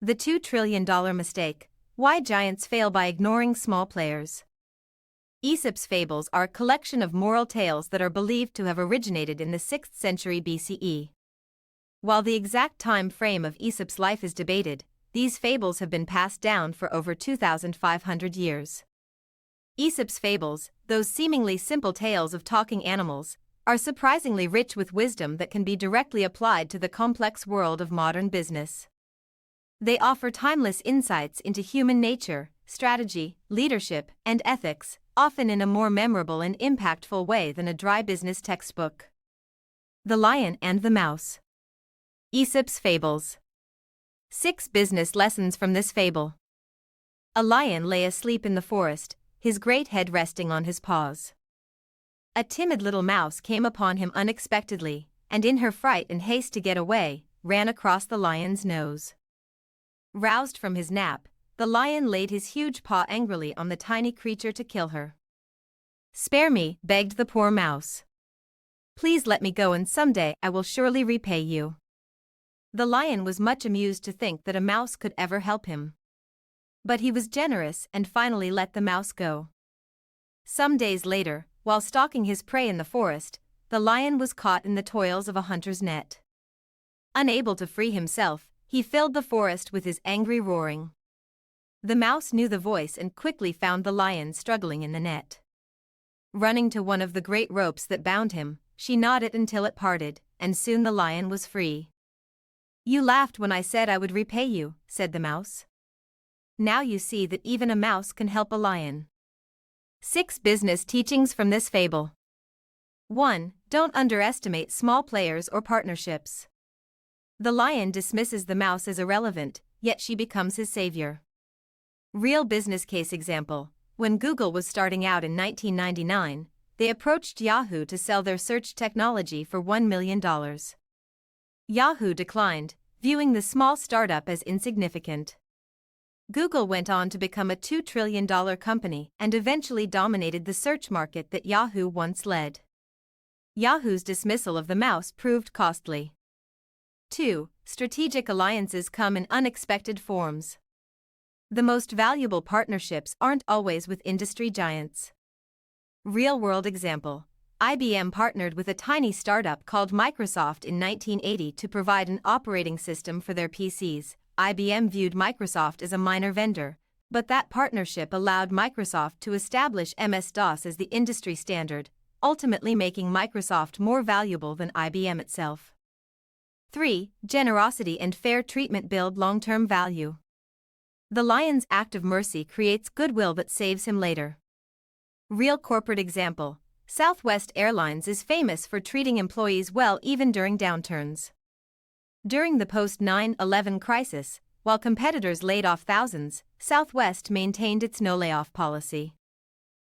The $2 trillion mistake: why giants fail by ignoring small players. Aesop's fables are a collection of moral tales that are believed to have originated in the 6th century BCE. While the exact time frame of Aesop's life is debated, these fables have been passed down for over 2,500 years. Aesop's fables, those seemingly simple tales of talking animals, are surprisingly rich with wisdom that can be directly applied to the complex world of modern business. They offer timeless insights into human nature, strategy, leadership, and ethics, often in a more memorable and impactful way than a dry business textbook. The Lion and the Mouse. Aesop's Fables. 6 business lessons from this fable. A lion lay asleep in the forest, his great head resting on his paws. A timid little mouse came upon him unexpectedly, and in her fright and haste to get away, ran across the lion's nose. Roused from his nap, the lion laid his huge paw angrily on the tiny creature to kill her. "Spare me," begged the poor mouse. "Please let me go, and someday I will surely repay you." The lion was much amused to think that a mouse could ever help him. But he was generous and finally let the mouse go. Some days later, while stalking his prey in the forest, the lion was caught in the toils of a hunter's net. Unable to free himself, he filled the forest with his angry roaring. The mouse knew the voice and quickly found the lion struggling in the net. Running to one of the great ropes that bound him, she gnawed it until it parted, and soon the lion was free. "You laughed when I said I would repay you," said the mouse. "Now you see that even a mouse can help a lion." 6 business teachings from this fable. 1. Don't underestimate small players or partnerships. The lion dismisses the mouse as irrelevant, yet she becomes his savior. Real business case example: when Google was starting out in 1999, they approached Yahoo to sell their search technology for $1 million. Yahoo declined, viewing the small startup as insignificant. Google went on to become a $2 trillion company and eventually dominated the search market that Yahoo once led. Yahoo's dismissal of the mouse proved costly. 2. Strategic alliances come in unexpected forms. The most valuable partnerships aren't always with industry giants. Real-world example: IBM partnered with a tiny startup called Microsoft in 1980 to provide an operating system for their PCs. IBM viewed Microsoft as a minor vendor, but that partnership allowed Microsoft to establish MS-DOS as the industry standard, ultimately making Microsoft more valuable than IBM itself. 3. Generosity and fair treatment build long-term value. The lion's act of mercy creates goodwill that saves him later. Real corporate example: Southwest Airlines is famous for treating employees well even during downturns. During the post-9/11 crisis, while competitors laid off thousands, Southwest maintained its no-layoff policy.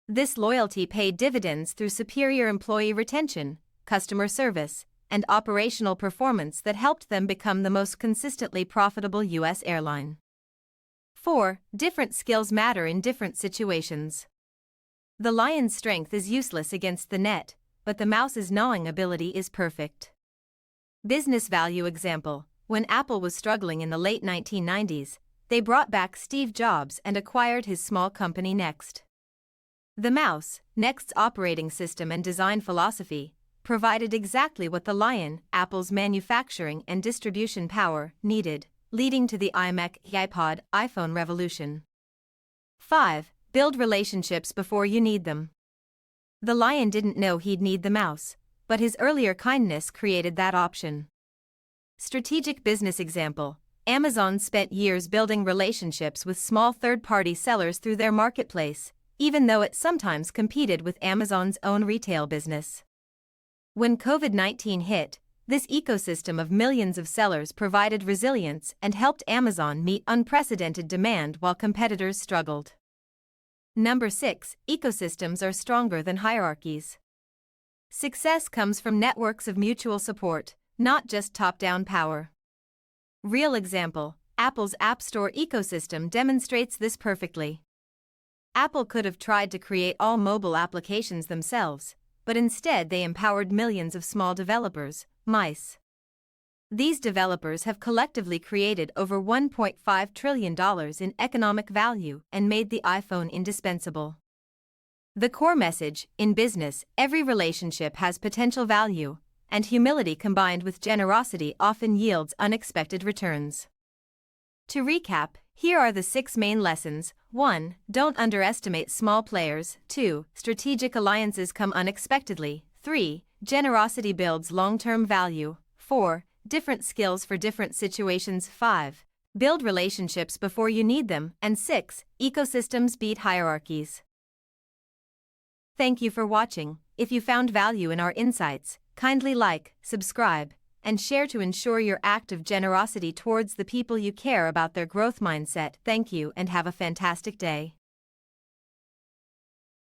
This loyalty paid dividends through superior employee retention, customer service, and operational performance that helped them become the most consistently profitable U.S. airline. 4. Different skills matter in different situations. The lion's strength is useless against the net, but the mouse's gnawing ability is perfect. Business value example: when Apple was struggling in the late 1990s, they brought back Steve Jobs and acquired his small company Next. The mouse, Next's operating system and design philosophy, provided exactly what the lion, Apple's manufacturing and distribution power, needed, leading to the iMac, iPod, iPhone revolution. 5. Build relationships before you need them. The lion didn't know he'd need the mouse, but his earlier kindness created that option. Strategic business example: Amazon spent years building relationships with small third-party sellers through their marketplace, even though it sometimes competed with Amazon's own retail business. When COVID-19 hit, this ecosystem of millions of sellers provided resilience and helped Amazon meet unprecedented demand while competitors struggled. 6. Ecosystems are stronger than hierarchies. Success comes from networks of mutual support, not just top-down power. Real example: Apple's App Store ecosystem demonstrates this perfectly. Apple could have tried to create all mobile applications themselves, but instead they empowered millions of small developers, mice. These developers have collectively created over $1.5 trillion in economic value and made the iPhone indispensable. The core message: in business, every relationship has potential value, and humility combined with generosity often yields unexpected returns. To recap, here are the 6 main lessons. 1. Don't underestimate small players. 2. Strategic alliances come unexpectedly. 3. Generosity builds long-term value. 4. Different skills for different situations. 5. Build relationships before you need them. And 6. Ecosystems beat hierarchies. Thank you for watching. If you found value in our insights, kindly like, subscribe, and share to ensure your act of generosity towards the people you care about their growth mindset. Thank you and have a fantastic day.